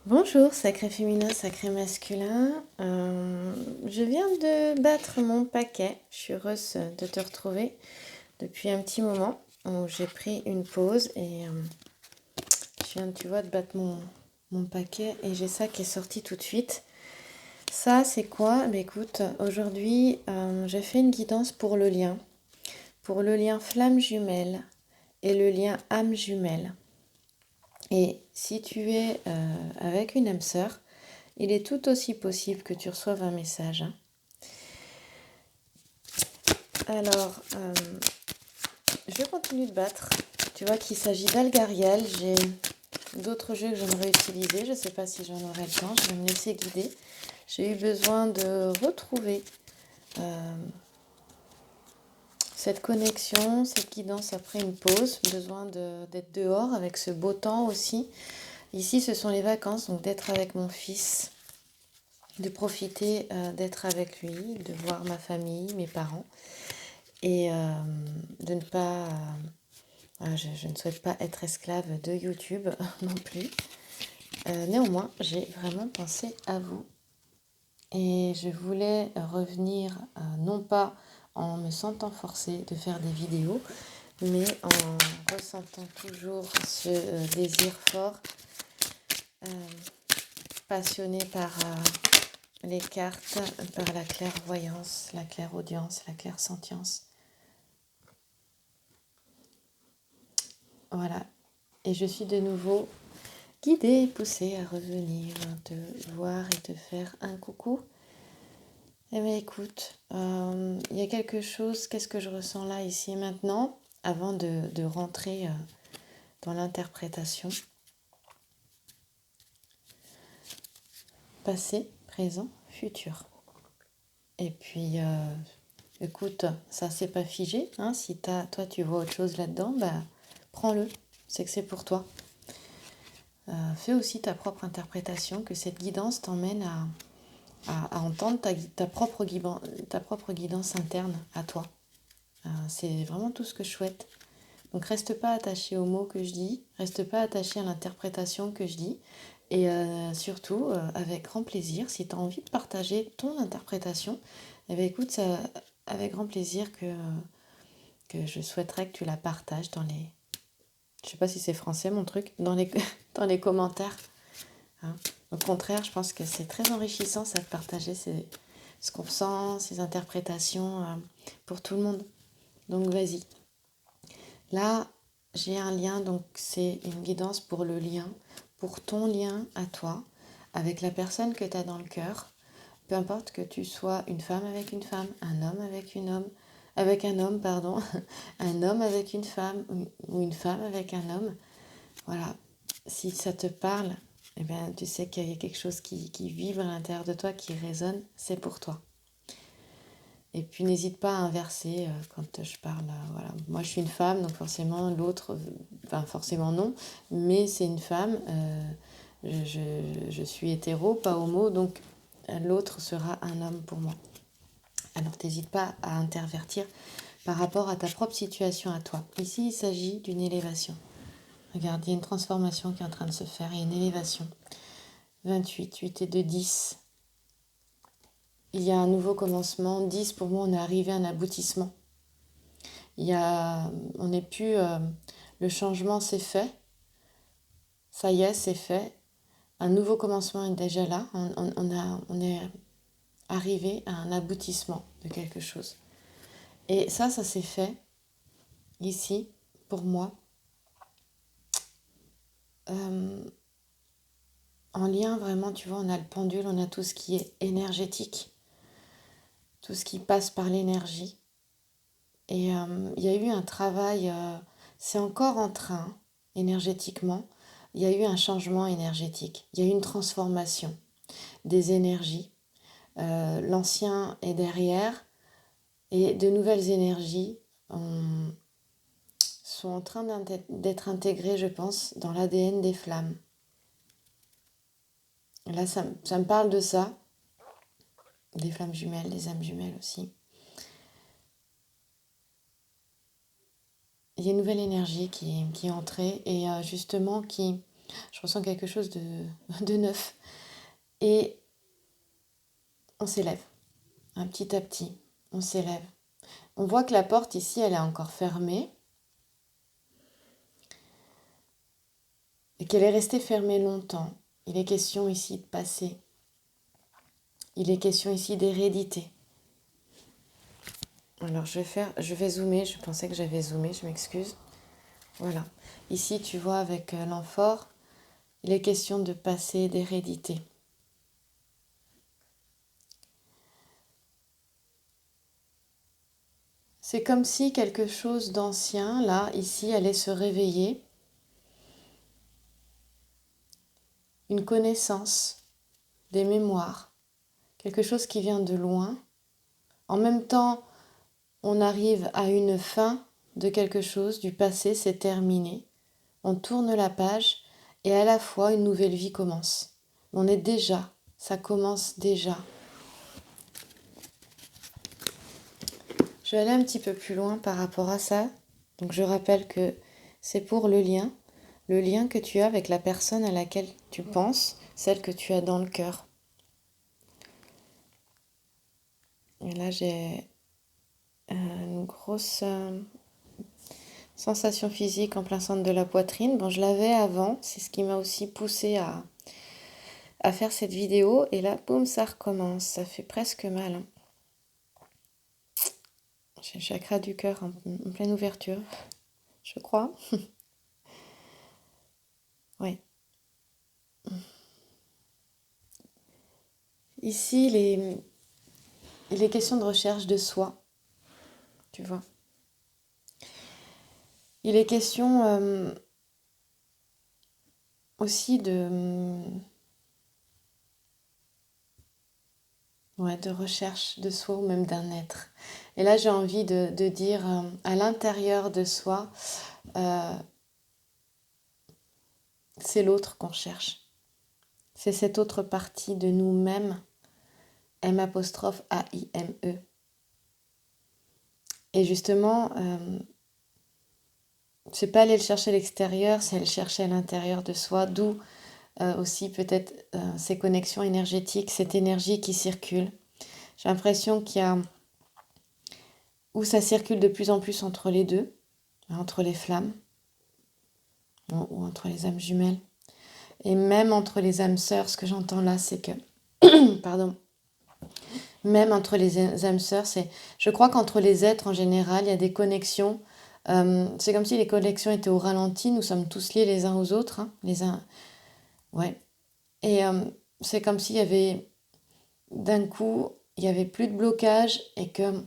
Bonjour, sacré féminin, sacré masculin. Je viens de battre mon paquet. Je suis heureuse de te retrouver depuis un petit moment où j'ai pris une pause et je viens, tu vois, de battre mon paquet et j'ai ça qui est sorti tout de suite. Ça, c'est quoi? Bah, écoute, aujourd'hui, j'ai fait une guidance pour le lien flamme jumelle et le lien âme jumelle. Et si tu es avec une âme sœur, il est tout aussi possible que tu reçoives un message. Alors, je continue de battre. Tu vois qu'il s'agit d'Algariel. J'ai d'autres jeux que j'aimerais utiliser. Je ne sais pas si j'en aurai le temps. Je vais me laisser guider. J'ai eu besoin de retrouver cette connexion, cette guidance après une pause. Besoin d'être dehors avec ce beau temps aussi. Ici, ce sont les vacances, donc d'être avec mon fils, de profiter d'être avec lui, de voir ma famille, mes parents et de ne pas... je ne souhaite pas être esclave de YouTube non plus. Néanmoins, j'ai vraiment pensé à vous et je voulais revenir non pas en me sentant forcée de faire des vidéos, mais en ressentant toujours ce désir fort, passionné par les cartes, par la clairvoyance, la clairaudience, la clairsentience. Voilà. Et je suis de nouveau guidée et poussée à revenir, te voir et te faire un coucou. Eh bien écoute, il y a quelque chose, qu'est-ce que je ressens là, ici et maintenant, avant de rentrer dans l'interprétation. Passé, présent, futur. Et puis, écoute, ça c'est pas figé, hein, si toi tu vois autre chose là-dedans, bah prends-le, c'est que c'est pour toi. Fais aussi ta propre interprétation, que cette guidance t'emmène à entendre ta propre guidance interne à toi. C'est vraiment tout ce que je souhaite. Donc reste pas attaché aux mots que je dis, reste pas attaché à l'interprétation que je dis. Et surtout, avec grand plaisir, si tu as envie de partager ton interprétation, eh bien, écoute, ça, avec grand plaisir que je souhaiterais que tu la partages dans les... Je sais pas si c'est français mon truc, dans les, dans les commentaires. Hein. Au contraire, je pense que c'est très enrichissant ça de partager ce qu'on ressent, ces interprétations pour tout le monde. Donc vas-y. Là, j'ai un lien, donc c'est une guidance pour le lien, pour ton lien à toi, avec la personne que tu as dans le cœur. Peu importe que tu sois une femme avec une femme, un homme avec avec un homme, pardon, un homme avec une femme ou une femme avec un homme. Voilà, si ça te parle, eh bien, tu sais qu'il y a quelque chose qui vibre à l'intérieur de toi, qui résonne, c'est pour toi. Et puis n'hésite pas à inverser quand je parle. Voilà. Moi je suis une femme, donc forcément l'autre, enfin forcément non, mais c'est une femme. Je suis hétéro, pas homo, donc l'autre sera un homme pour moi. Alors n'hésite pas à intervertir par rapport à ta propre situation à toi. Ici il s'agit d'une élévation. Regarde, il y a une transformation qui est en train de se faire, il y a une élévation. 28, 8 et 2, 10. Il y a un nouveau commencement. 10, pour moi, on est arrivé à un aboutissement. On n'est plus, le changement c'est fait, ça y est, c'est fait. Un nouveau commencement est déjà là. On est arrivé à un aboutissement de quelque chose. Et ça s'est fait ici, pour moi, euh, en lien vraiment, tu vois, on a le pendule, on a tout ce qui est énergétique, tout ce qui passe par l'énergie. Et il y a eu un travail, c'est encore en train, énergétiquement, il y a eu un changement énergétique, il y a eu une transformation des énergies. L'ancien est derrière et de nouvelles énergies sont en train d'être intégrées, je pense, dans l'ADN des flammes. Là, ça me parle de ça, des flammes jumelles, des âmes jumelles aussi. Il y a une nouvelle énergie qui est entrée et justement qui Je ressens quelque chose de neuf. Et on s'élève, petit à petit, on s'élève. On voit que la porte ici, elle est encore fermée. Et qu'elle est restée fermée longtemps. Il est question ici de passé. Il est question ici d'hérédité. Alors je vais zoomer, je pensais que j'avais zoomé, je m'excuse. Voilà. Ici, tu vois, avec l'amphore, il est question de passé, d'hérédité. C'est comme si quelque chose d'ancien, là, ici, allait se réveiller. Une connaissance, des mémoires, quelque chose qui vient de loin. En même temps, on arrive à une fin de quelque chose, du passé, c'est terminé. On tourne la page et à la fois une nouvelle vie commence. On est déjà, ça commence déjà. Je vais aller un petit peu plus loin par rapport à ça. Donc je rappelle que c'est pour le lien que tu as avec la personne à laquelle tu penses, celle que tu as dans le cœur. Et là j'ai une grosse sensation physique en plein centre de la poitrine. Bon, je l'avais avant, c'est ce qui m'a aussi poussée à faire cette vidéo. Et là, boum, ça recommence. Ça fait presque mal. Hein. J'ai le chakra du cœur en pleine ouverture, je crois. Ouais. Ici, il est question de recherche de soi, tu vois. Il est question aussi de recherche de soi ou même d'un être. Et là, j'ai envie de dire à l'intérieur de soi, c'est l'autre qu'on cherche. C'est cette autre partie de nous-mêmes, M''AIME. Et justement, c'est pas aller le chercher à l'extérieur, c'est aller le chercher à l'intérieur de soi, d'où aussi peut-être ces connexions énergétiques, cette énergie qui circule. J'ai l'impression qu'il y a où ça circule de plus en plus entre les deux, entre les flammes, ou entre les âmes jumelles, et même entre les âmes sœurs. Ce que j'entends là, c'est que, pardon, même entre les âmes sœurs, je crois qu'entre les êtres en général, il y a des connexions. C'est comme si les connexions étaient au ralenti. Nous sommes tous liés les uns aux autres, hein, les uns, ouais. Et c'est comme s'il y avait d'un coup, il y avait plus de blocage et que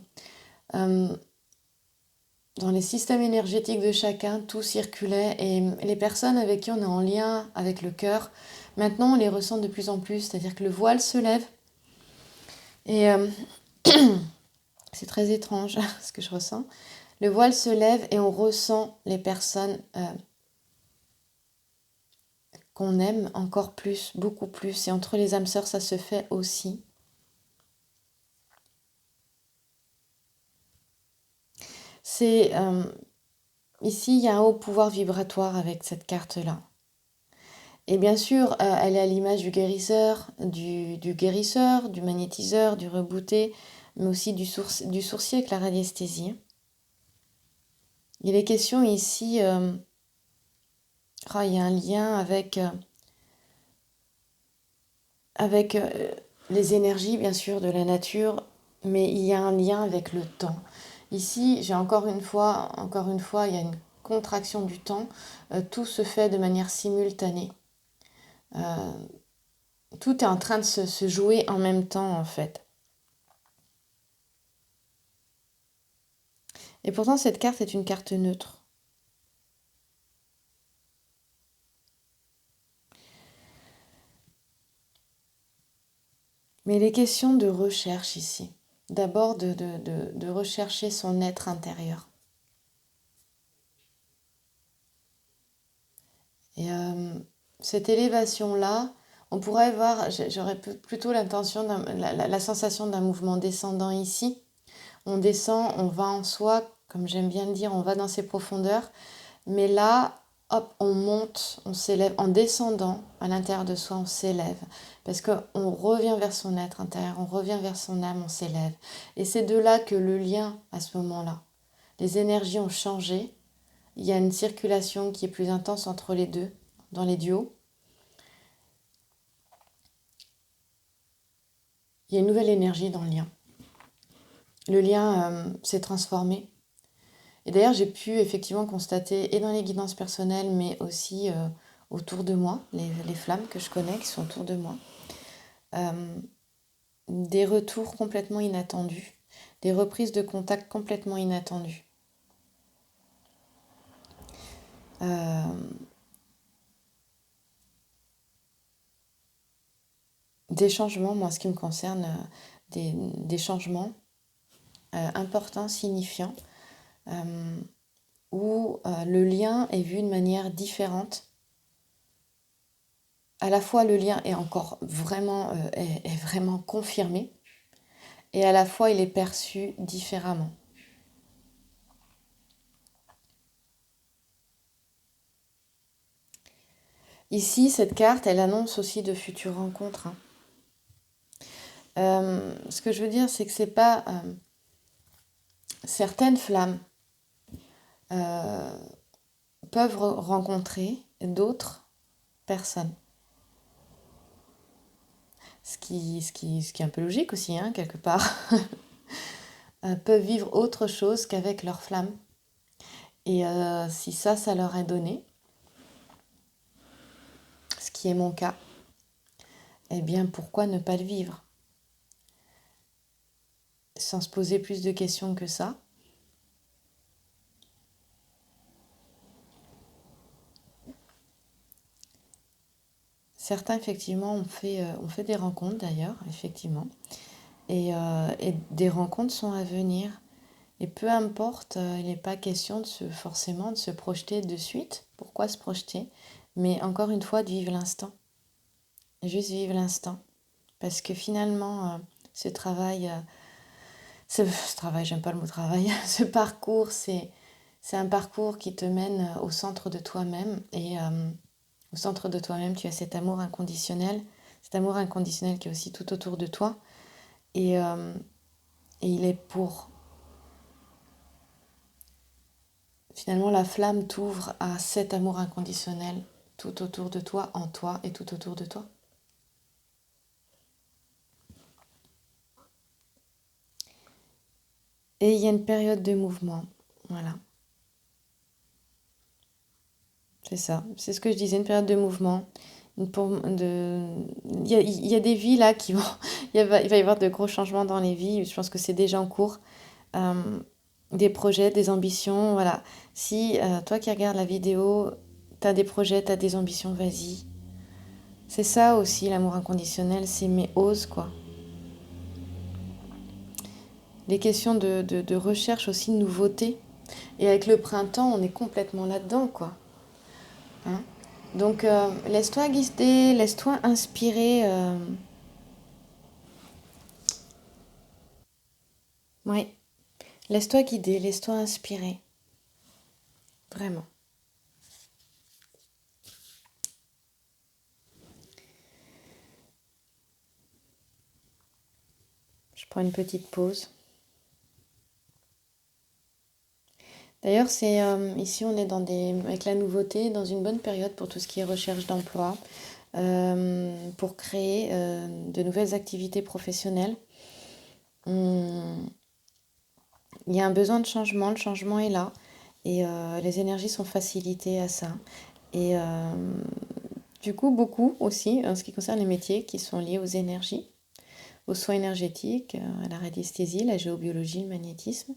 dans les systèmes énergétiques de chacun, tout circulait et les personnes avec qui on est en lien avec le cœur, maintenant on les ressent de plus en plus, c'est-à-dire que le voile se lève et c'est très étrange ce que je ressens. Le voile se lève et on ressent les personnes qu'on aime encore plus, beaucoup plus. Et entre les âmes sœurs, ça se fait aussi. Ici, il y a un haut pouvoir vibratoire avec cette carte-là. Et bien sûr, elle est à l'image du guérisseur, du magnétiseur, du rebooté, mais aussi du sourcier avec la radiesthésie. Il est question ici, il y a un lien avec les énergies, bien sûr, de la nature, mais il y a un lien avec le temps. Ici, j'ai encore une fois, il y a une contraction du temps. Tout se fait de manière simultanée. Tout est en train de se jouer en même temps, en fait. Et pourtant, cette carte est une carte neutre. Mais il est question de recherche ici. D'abord, de rechercher son être intérieur. Et cette élévation-là, on pourrait voir, j'aurais plutôt l'intention, la sensation d'un mouvement descendant ici. On descend, on va en soi, comme j'aime bien le dire, on va dans ses profondeurs. Mais là, hop, on monte, on s'élève. En descendant à l'intérieur de soi, on s'élève. Parce qu'on revient vers son être intérieur, on revient vers son âme, on s'élève. Et c'est de là que le lien, à ce moment-là, les énergies ont changé. Il y a une circulation qui est plus intense entre les deux, dans les duos. Il y a une nouvelle énergie dans le lien. Le lien s'est transformé. Et d'ailleurs, j'ai pu effectivement constater, et dans les guidances personnelles, mais aussi autour de moi, les flammes que je connais qui sont autour de moi, des retours complètement inattendus, des reprises de contact complètement inattendues. Des changements, moi, ce qui me concerne, des changements importants, signifiants, où le lien est vu de manière différente. À la fois, le lien est encore vraiment, est vraiment confirmé, et à la fois, il est perçu différemment. Ici, cette carte, elle annonce aussi de futures rencontres. Ce que je veux dire, c'est que c'est pas certaines flammes peuvent rencontrer d'autres personnes. Ce qui est un peu logique aussi, hein, quelque part. Peuvent vivre autre chose qu'avec leur flamme. Et si ça leur est donné, ce qui est mon cas, eh bien pourquoi ne pas le vivre? Sans se poser plus de questions que ça. Certains, effectivement, ont fait des rencontres d'ailleurs, effectivement. Et des rencontres sont à venir. Et peu importe, il n'est pas question forcément de se projeter de suite. Pourquoi se projeter? Mais encore une fois, de vivre l'instant. Juste vivre l'instant. Parce que finalement, ce travail, j'aime pas le mot travail, ce parcours, c'est un parcours qui te mène au centre de toi-même. Et au centre de toi-même, tu as cet amour inconditionnel qui est aussi tout autour de toi. Et il est pour... Finalement, la flamme t'ouvre à cet amour inconditionnel tout autour de toi, en toi et tout autour de toi. Et il y a une période de mouvement. Voilà. C'est ça. C'est ce que je disais, une période de mouvement. Il y a des vies là qui vont... il va y avoir de gros changements dans les vies. Je pense que c'est déjà en cours. Des projets, des ambitions, voilà. Si toi qui regardes la vidéo, t'as des projets, t'as des ambitions, vas-y. C'est ça aussi l'amour inconditionnel, c'est mais ose quoi. Les questions de recherche aussi, de nouveauté. Et avec le printemps, on est complètement là-dedans quoi. Hein? Donc laisse-toi guider, laisse-toi inspirer. Ouais, laisse-toi guider, laisse-toi inspirer. Vraiment. Je prends une petite pause. D'ailleurs, c'est ici on est avec la nouveauté, dans une bonne période pour tout ce qui est recherche d'emploi, pour créer de nouvelles activités professionnelles. Il y a un besoin de changement, le changement est là, et les énergies sont facilitées à ça. Et du coup, beaucoup aussi, en ce qui concerne les métiers qui sont liés aux énergies, aux soins énergétiques, à la radiesthésie, la géobiologie, le magnétisme.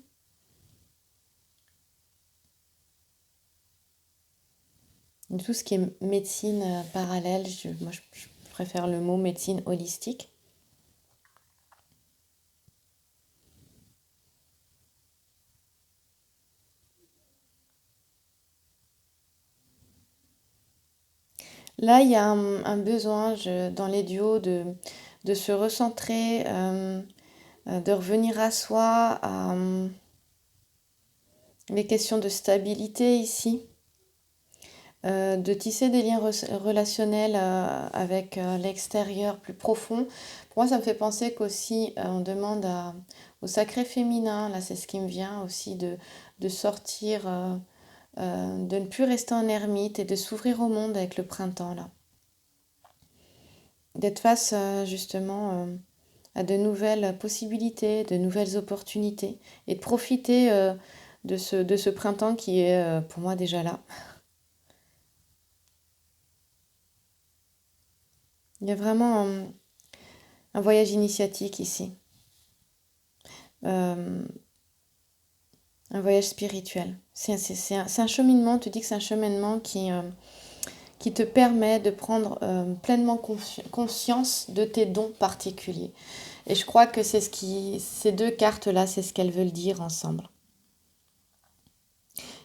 Tout ce qui est médecine parallèle, moi je préfère le mot médecine holistique. Là, il y a un besoin dans les duos de se recentrer, de revenir à soi, les questions de stabilité ici. de tisser des liens relationnels avec l'extérieur plus profond. Pour moi, ça me fait penser qu'aussi on demande au sacré féminin, là c'est ce qui me vient aussi, de sortir, de ne plus rester en ermite et de s'ouvrir au monde avec le printemps, là. D'être face justement à de nouvelles possibilités, de nouvelles opportunités et de profiter de ce printemps qui est pour moi déjà là. Il y a vraiment un voyage initiatique ici, euh, un voyage spirituel. C'est un cheminement, on te dit que c'est un cheminement qui te permet de prendre pleinement conscience de tes dons particuliers. Et je crois que ces deux cartes-là, c'est ce qu'elles veulent dire ensemble.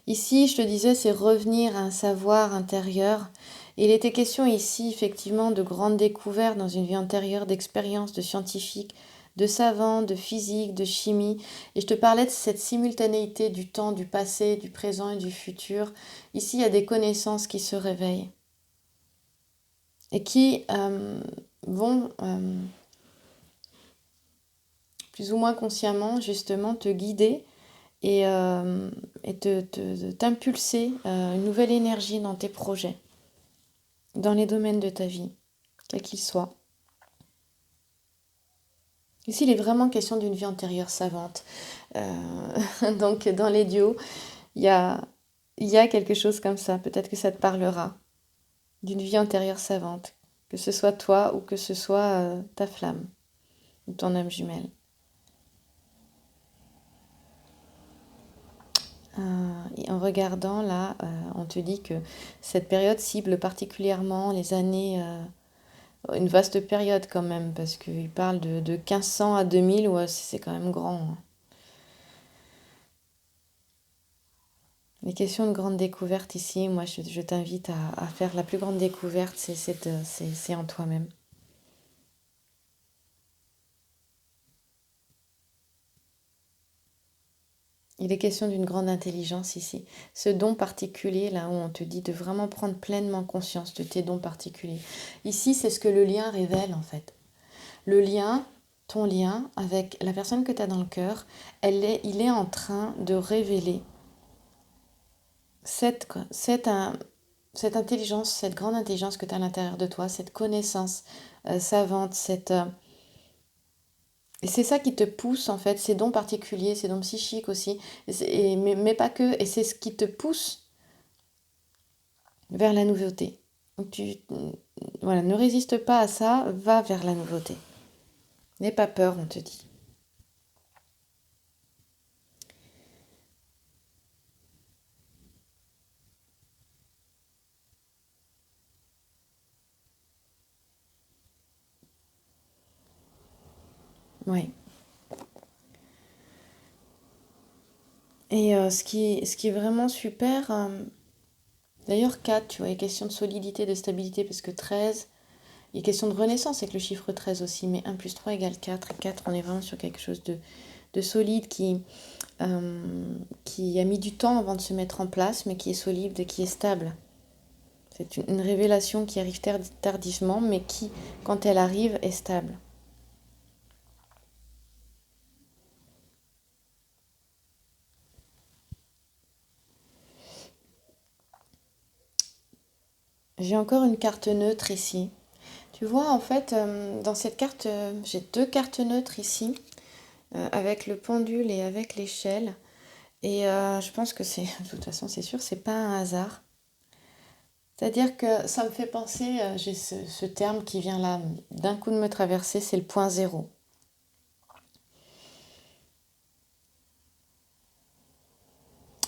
Ici, je te disais, c'est revenir à un savoir intérieur. Il était question ici, effectivement, de grandes découvertes dans une vie antérieure, d'expériences, de scientifiques, de savants, de physique, de chimie. Et je te parlais de cette simultanéité du temps, du passé, du présent et du futur. Ici, il y a des connaissances qui se réveillent et qui vont plus ou moins consciemment, justement, te guider et, t'impulser une nouvelle énergie dans tes projets, dans les domaines de ta vie, quels qu'ils soient. Ici, il est vraiment question d'une vie antérieure savante. Donc, dans les duos, il y a quelque chose comme ça. Peut-être que ça te parlera d'une vie antérieure savante, que ce soit toi ou que ce soit ta flamme ou ton âme jumelle. Et en regardant là, on te dit que cette période cible particulièrement les années, une vaste période quand même, parce qu'il parle de 1500 à 2000, ouais, c'est quand même grand, hein. Les questions de grande découverte ici, moi je t'invite à faire la plus grande découverte, c'est en toi-même. Il est question d'une grande intelligence ici. Ce don particulier, là où on te dit de vraiment prendre pleinement conscience de tes dons particuliers. Ici, c'est ce que le lien révèle en fait. Le lien, ton lien avec la personne que tu as dans le cœur, il est en train de révéler cette intelligence, cette grande intelligence que tu as à l'intérieur de toi, cette connaissance savante, et c'est ça qui te pousse en fait, ces dons particuliers, ces dons psychiques aussi, mais pas que, et c'est ce qui te pousse vers la nouveauté. Donc voilà, ne résiste pas à ça, va vers la nouveauté. N'aie pas peur, on te dit. Oui. Et ce qui est vraiment super, d'ailleurs 4, tu vois, il est question de solidité, de stabilité, parce que 13, il est question de renaissance avec le chiffre 13 aussi, mais 1 plus 3 égale 4, et 4, on est vraiment sur quelque chose de solide qui a mis du temps avant de se mettre en place, mais qui est solide et qui est stable. C'est une révélation qui arrive tardivement, mais qui, quand elle arrive, est stable. J'ai encore une carte neutre ici. Tu vois, en fait, dans cette carte, j'ai deux cartes neutres ici, avec le pendule et avec l'échelle. Et je pense que de toute façon, c'est sûr, c'est pas un hasard. C'est-à-dire que ça me fait penser, j'ai ce terme qui vient là, d'un coup de me traverser, c'est le point zéro.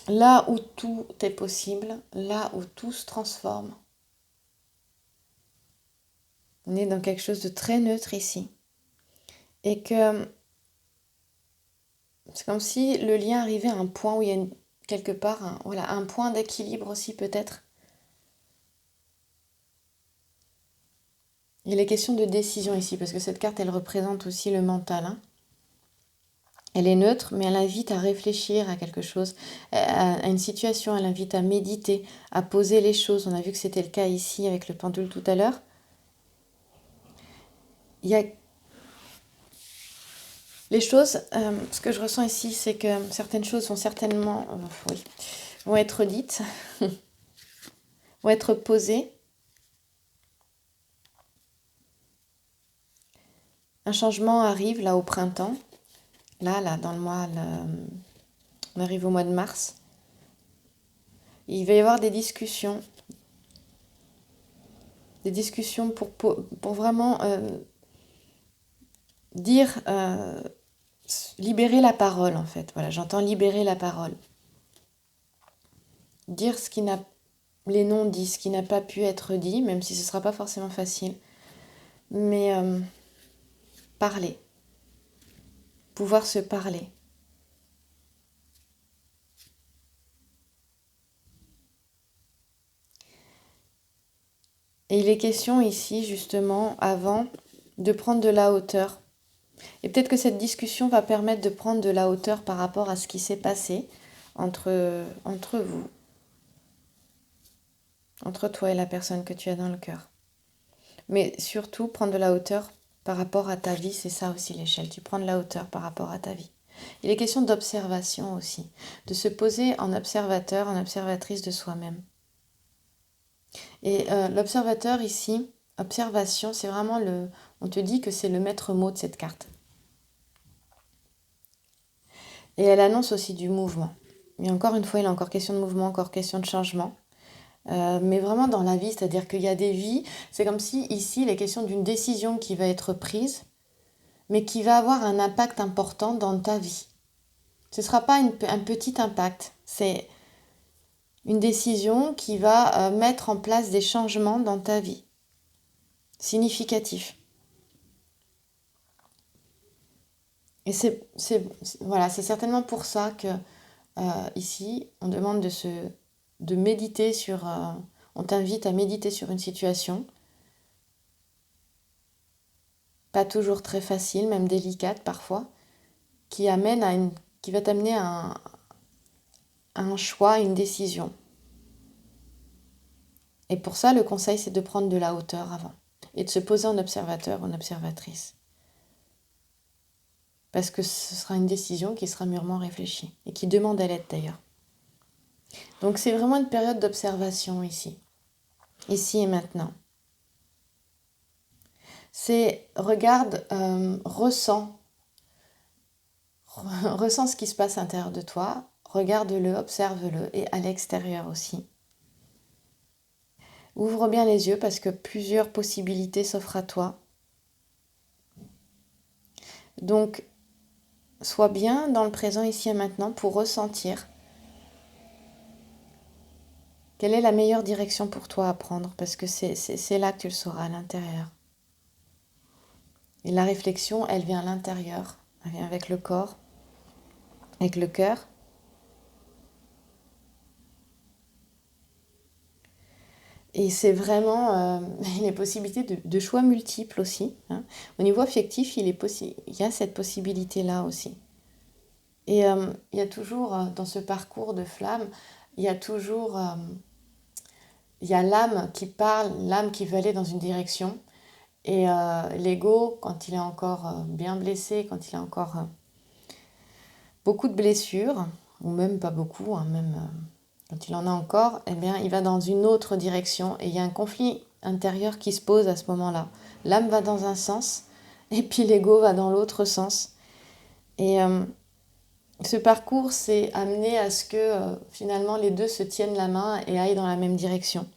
Là où tout est possible, là où tout se transforme. On est dans quelque chose de très neutre ici. Et que c'est comme si le lien arrivait à un point où il y a quelque part voilà, un point d'équilibre aussi peut-être. Il est question de décision ici, parce que cette carte, elle représente aussi le mental, hein. Elle est neutre, mais elle invite à réfléchir à quelque chose, à une situation, elle invite à méditer, à poser les choses. On a vu que c'était le cas ici avec le pendule tout à l'heure. Il y a les choses, ce que je ressens ici, c'est que certaines choses vont certainement, oui, vont être dites, vont être posées. Un changement arrive là au printemps. Là, dans le mois, on arrive au mois de mars. Il va y avoir des discussions pour vraiment dire, libérer la parole en fait. Voilà, j'entends libérer la parole. Dire ce qui n'a, les non-dits, ce qui n'a pas pu être dit, même si ce ne sera pas forcément facile. Mais parler, pouvoir se parler. Et il est question ici, justement, avant, de prendre de la hauteur. Et peut-être que cette discussion va permettre de prendre de la hauteur par rapport à ce qui s'est passé entre vous, entre toi et la personne que tu as dans le cœur. Mais surtout, prendre de la hauteur par rapport à ta vie, c'est ça aussi l'échelle. Tu prends de la hauteur par rapport à ta vie. Il est question d'observation aussi, de se poser en observateur, en observatrice de soi-même. Et l'observateur ici, observation, c'est vraiment on te dit que c'est le maître mot de cette carte. Et elle annonce aussi du mouvement. Et encore une fois, il est encore question de mouvement, encore question de changement. Mais vraiment dans la vie, c'est-à-dire qu'il y a des vies, c'est comme si ici, il est question d'une décision qui va être prise, mais qui va avoir un impact important dans ta vie. Ce ne sera pas un petit impact, c'est une décision qui va mettre en place des changements dans ta vie, significatifs. Et voilà, c'est certainement pour ça que ici, on demande de méditer sur... on t'invite à méditer sur une situation, pas toujours très facile, même délicate parfois, qui va t'amener à un choix, à une décision. Et pour ça, le conseil, c'est de prendre de la hauteur avant et de se poser en observateur, en observatrice. Parce que ce sera une décision qui sera mûrement réfléchie et qui demande à l'aide d'ailleurs. Donc c'est vraiment une période d'observation ici et maintenant. C'est regarde, ressens ce qui se passe à l'intérieur de toi, regarde-le, observe-le et à l'extérieur aussi. Ouvre bien les yeux parce que plusieurs possibilités s'offrent à toi. Donc, sois bien dans le présent ici et maintenant pour ressentir quelle est la meilleure direction pour toi à prendre parce que c'est là que tu le sauras à l'intérieur. Et la réflexion, elle vient à l'intérieur, elle vient avec le corps, avec le cœur. Et c'est vraiment les possibilités de choix multiples aussi. Hein. Au niveau affectif, il y a cette possibilité-là aussi. Et il y a toujours, dans ce parcours de flamme, il y a toujours il y a l'âme qui parle, l'âme qui veut aller dans une direction. Et l'ego, quand il est encore bien blessé, quand il a encore beaucoup de blessures, ou même pas beaucoup, hein, même quand il en a encore, eh bien, il va dans une autre direction. Et il y a un conflit intérieur qui se pose à ce moment-là. L'âme va dans un sens, et puis l'ego va dans l'autre sens. Et ce parcours, c'est amené à ce que finalement les deux se tiennent la main et aillent dans la même direction.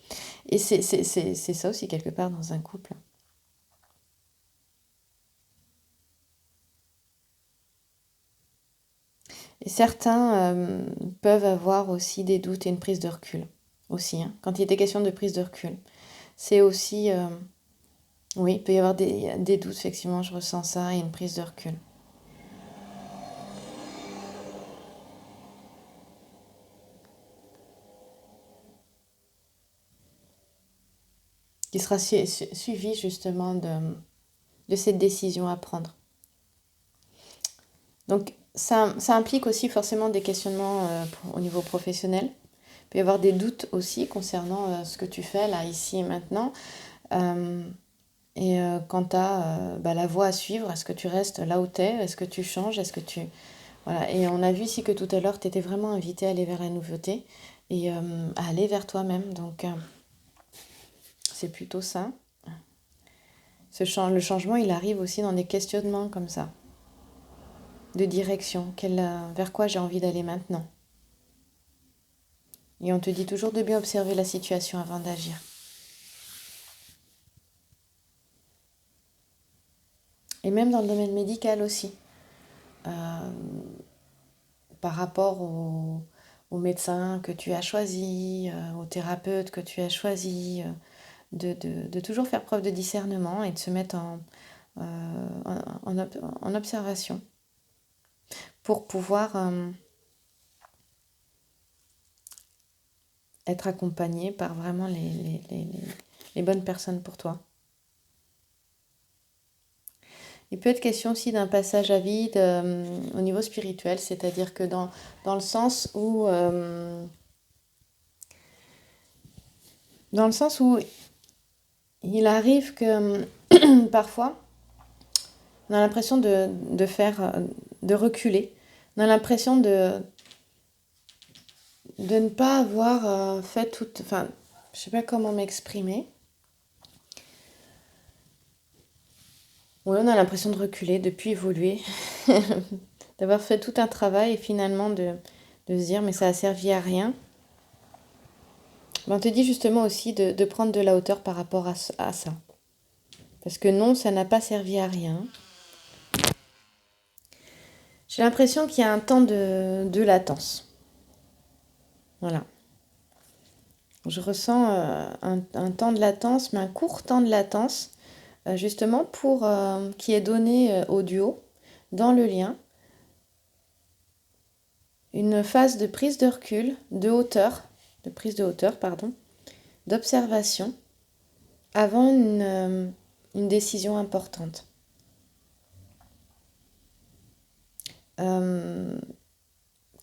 Et c'est ça aussi quelque part dans un couple. Et certains peuvent avoir aussi des doutes et une prise de recul. Aussi, hein, quand il était question de prise de recul. C'est aussi... oui, il peut y avoir des doutes, effectivement, je ressens ça, et une prise de recul. Qui sera suivi justement de cette décision à prendre. Donc, ça implique aussi forcément des questionnements au niveau professionnel. Il peut y avoir des doutes aussi concernant ce que tu fais là, ici et maintenant. Euh, Quant à la voie à suivre, est-ce que tu restes là où tu es? Est-ce que tu changes? Est-ce que tu... Voilà. Et on a vu ici que tout à l'heure, tu étais vraiment invité à aller vers la nouveauté et à aller vers toi-même. Donc, c'est plutôt ça. Le changement, il arrive aussi dans des questionnements comme ça, de direction. Vers quoi j'ai envie d'aller maintenant? Et on te dit toujours de bien observer la situation avant d'agir. Et même dans le domaine médical aussi. Euh, Par rapport au médecin que tu as choisi, au thérapeute que tu as choisi, de toujours faire preuve de discernement et de se mettre en observation pour pouvoir être accompagné par vraiment les bonnes personnes pour toi. Il peut être question aussi d'un passage à vide au niveau spirituel, c'est-à-dire que dans le sens où il arrive que parfois on a l'impression de reculer, on a l'impression de ne pas avoir fait toute, enfin, je sais pas comment m'exprimer. Oui, on a l'impression de reculer, de plus évoluer, d'avoir fait tout un travail et finalement de se dire mais ça a servi à rien. On te dit justement aussi de prendre de la hauteur par rapport à ça. Parce que non, ça n'a pas servi à rien. J'ai l'impression qu'il y a un temps de latence. Voilà. Je ressens un temps de latence, mais un court temps de latence, justement pour qui est donné au duo, dans le lien, une phase de prise de recul, de prise de hauteur, pardon, d'observation, avant une décision importante.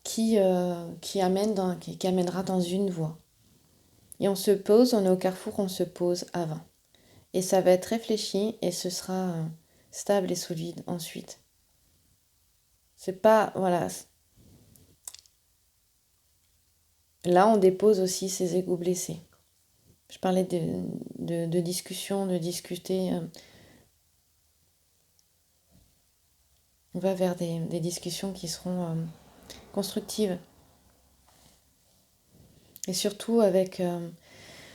Qui amènera dans une voie. Et on est au carrefour, on se pose avant. Et ça va être réfléchi et ce sera stable et solide ensuite. C'est pas, voilà. Là, on dépose aussi ses égos blessés. Je parlais de discussion, de discuter. On va vers des discussions qui seront constructives. Et surtout avec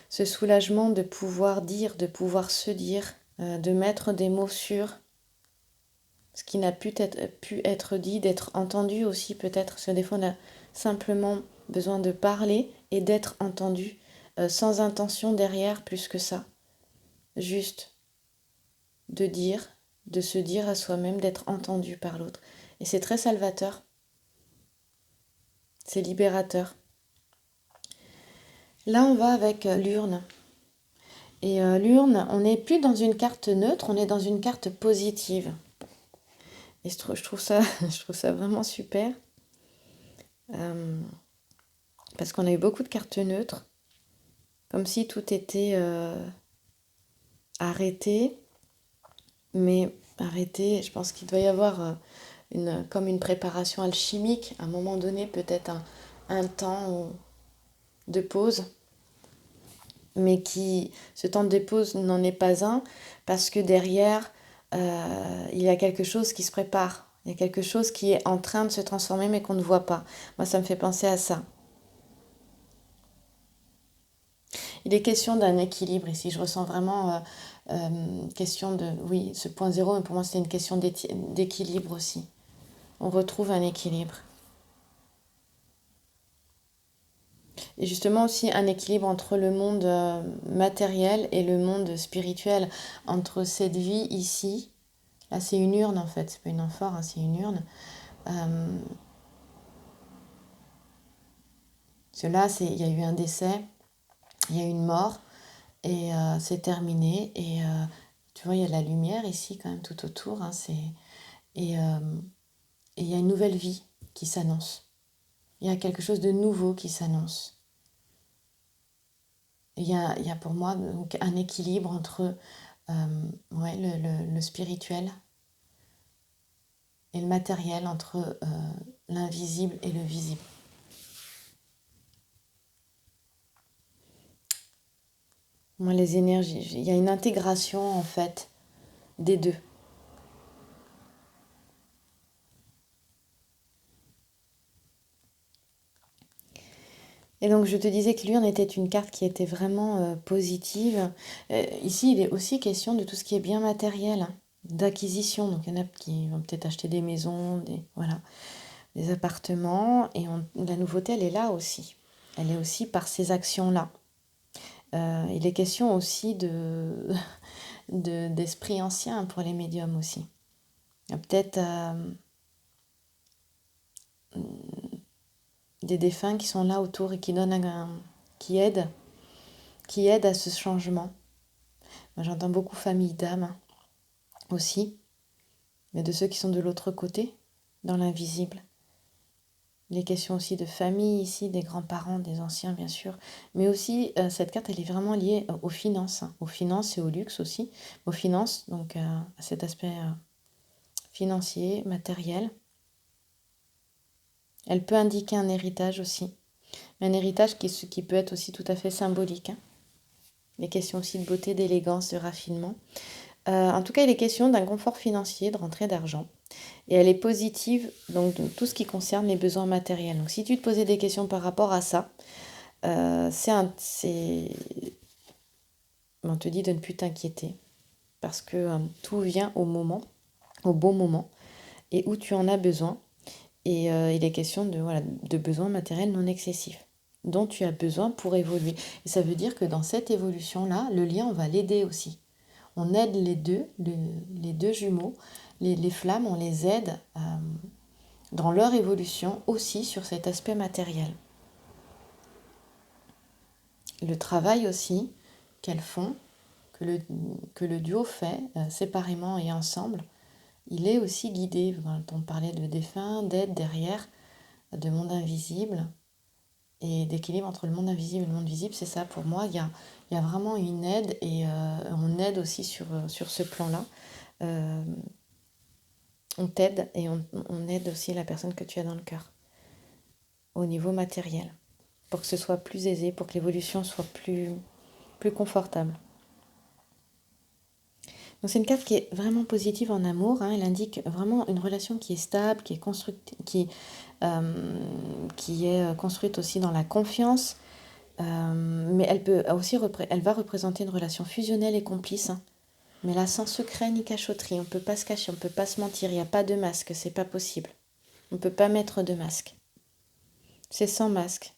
ce soulagement de pouvoir dire, de pouvoir se dire, de mettre des mots sur ce qui n'a pu être dit, d'être entendu aussi peut-être. Parce que des fois on a simplement besoin de parler et d'être entendu sans intention derrière plus que ça. Juste de dire, de se dire à soi-même, d'être entendu par l'autre. Et c'est très salvateur. C'est libérateur. Là on va avec l'urne. Et l'urne, on n'est plus dans une carte neutre, on est dans une carte positive. Et je trouve ça vraiment super. Parce qu'on a eu beaucoup de cartes neutres. Comme si tout était arrêté. Mais arrêté, je pense qu'il doit y avoir comme une préparation alchimique. À un moment donné, peut-être un temps de pause. Mais ce temps de pause n'en est pas un. Parce que derrière, il y a quelque chose qui se prépare. Il y a quelque chose qui est en train de se transformer mais qu'on ne voit pas. Moi, ça me fait penser à ça. Il est question d'un équilibre ici. Je ressens vraiment question de... Oui, ce point zéro, mais pour moi, c'est une question d'équilibre aussi. On retrouve un équilibre. Et justement aussi un équilibre entre le monde matériel et le monde spirituel. Entre cette vie ici... Là, c'est une urne en fait. C'est pas une amphore, hein, c'est une urne. Là, il y a eu un décès, il y a eu une mort, et c'est terminé. Et tu vois, il y a de la lumière ici quand même tout autour. Hein, et il y a une nouvelle vie qui s'annonce. Il y a quelque chose de nouveau qui s'annonce. Il y a pour moi donc un équilibre entre le spirituel et le matériel, entre l'invisible et le visible. Moi, les énergies, il y a une intégration en fait des deux. Et donc je te disais que lui en était une carte qui était vraiment positive. Ici, il est aussi question de tout ce qui est bien matériel, hein, d'acquisition. Donc il y en a qui vont peut-être acheter des maisons, des appartements. Et la nouveauté, elle est là aussi. Elle est aussi par ces actions-là. Il est question aussi d'esprit ancien pour les médiums aussi. Il y a peut-être des défunts qui sont là autour et qui donnent qui aident à ce changement. Moi, j'entends beaucoup famille d'âmes aussi, mais de ceux qui sont de l'autre côté, dans l'invisible. Il est question aussi de famille ici, des grands-parents, des anciens bien sûr, mais aussi cette carte elle est vraiment liée aux finances et au luxe aussi, aux finances, donc à cet aspect financier, matériel. Elle peut indiquer un héritage aussi, mais un héritage qui peut être aussi tout à fait symbolique. Hein. Il est question aussi de beauté, d'élégance, de raffinement. En tout cas, il est question d'un confort financier, de rentrée d'argent. Et elle est positive, donc de tout ce qui concerne les besoins matériels. Donc si tu te posais des questions par rapport à ça, on te dit de ne plus t'inquiéter. Parce que tout vient au bon moment, et où tu en as besoin. Et il est question de besoins matériels non excessifs, dont tu as besoin pour évoluer. Et ça veut dire que dans cette évolution-là, le lien, on va l'aider aussi. On aide les deux jumeaux, les flammes, on les aide dans leur évolution aussi sur cet aspect matériel. Le travail aussi qu'elles font, que le duo fait séparément et ensemble, il est aussi guidé. On parlait de défunts, d'aide derrière, de monde invisible et d'équilibre entre le monde invisible et le monde visible. C'est ça pour moi, il y a vraiment une aide et on aide aussi sur ce plan-là. On t'aide et on aide aussi la personne que tu as dans le cœur au niveau matériel pour que ce soit plus aisé, pour que l'évolution soit plus confortable. Donc c'est une carte qui est vraiment positive en amour. Hein. Elle indique vraiment une relation qui est stable, qui est construite, qui est construite aussi dans la confiance. Mais elle va représenter une relation fusionnelle et complice. Hein. Mais là, sans secret ni cachotterie. On ne peut pas se cacher, on ne peut pas se mentir. Il n'y a pas de masque, c'est pas possible. On ne peut pas mettre de masque. C'est sans masque.